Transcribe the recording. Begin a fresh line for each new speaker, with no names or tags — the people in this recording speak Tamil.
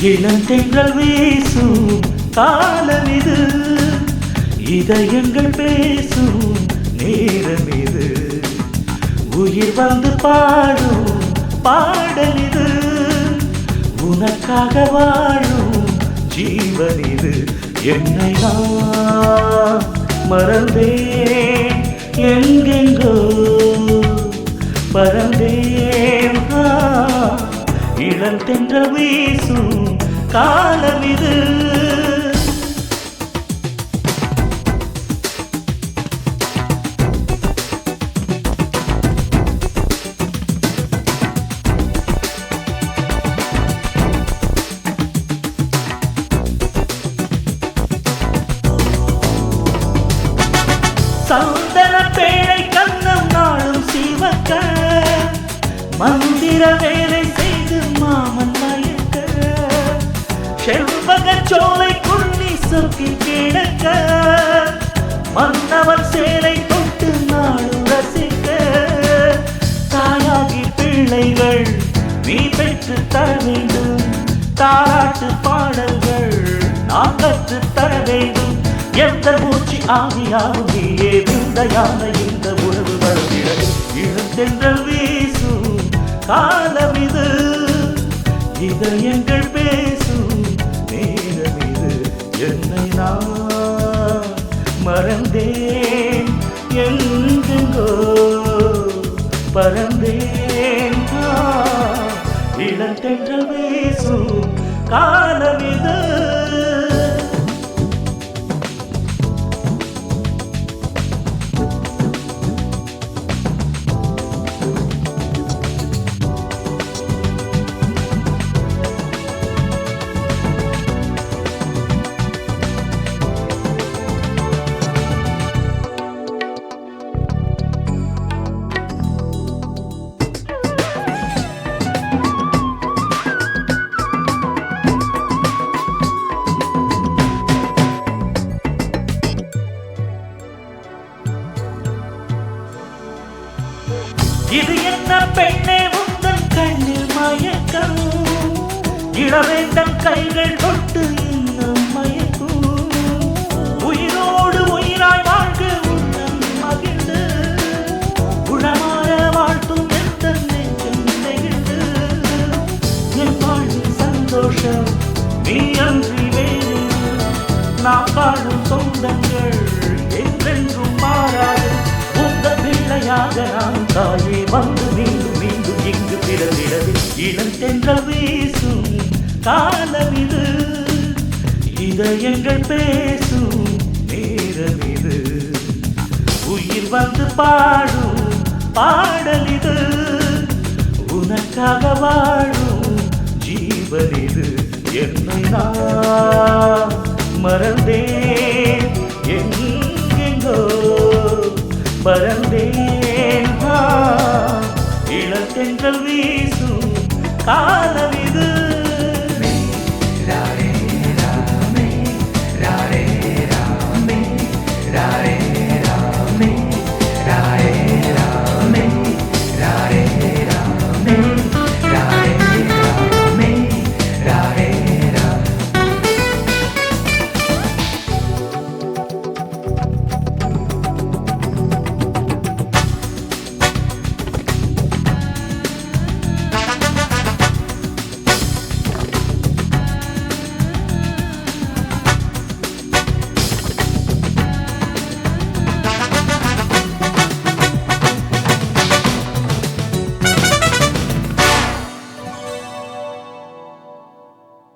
இளந்தென்றல் வீசும் காலம் இது, இதயங்கள் பேசும் நேரம் இது, உயிர் வந்து பாடும் பாடல் இது, உனக்காக வாழும் ஜீவன் இது. என்னை நான் மறந்தேன், எங்கெங்கோ பறந்தேன். இளந்தென்றல் வீசும் காலம் இது. சந்தன பேழை கண்ணம் நாளும் சிவக்க, மந்திர வேலை செய்து மாமன் மயக்க, செல்வக சோலை குள்ளி சொக்கி கிடக்க, மன்னவன் சேலை தொட்டு நாளும் ரசிக்க, தாயாகி பிள்ளைகள் நீ பெற்று தர வேண்டும், தாராட்டு பாடல்கள் நான் கற்று தர வேண்டும். எந்த மூச்சு ஆவியாகும் நீயே விந்தையான இந்த உறவு வருகிறது. இளந்தென்றல் வீசும் காலம் இது, இதயங்கள் பேசும் நேரம் இது. என்னை நான் மறந்தேன், எங்கெங்கோ பறந்தேன். இளந்தென்றல் வீசும் காலம் இது. இது என்ன பெண்ணே உங்கள் கண்ணில் மயக்கம், இளவேந்தன் கைகள் தொட்டு இன்னும் மயக்கும், உயிரோடு உயிராய் வாழ்க உள்ளம் மகிழ்ந்து, குணமாற வாழ்த்தும் எந்த நெஞ்சம் நெகிழ்ந்து, என் வாழ்வில் சந்தோஷம் நீ அன்றி வேறு, நான் காணும் சொந்தங்கள் என்றென்றும் மாறாது. பிள்ளையாக நான் தாயே வந்து மீண்டும் மீண்டும் இங்கு பிறந்திடவே. இளந்தென்றல் வீசும் காலம் இது, இதயங்கள் பேசும் நேரம் இது, உயிர் வந்து பாடும் பாடல் இது, உனக்காக வாழும் ஜீவன் இது. என்னை நான் மறந்தேன், எங்கெங்கோ பறந்தேன். இளந்தென்றல் வீசும் காலம் இது.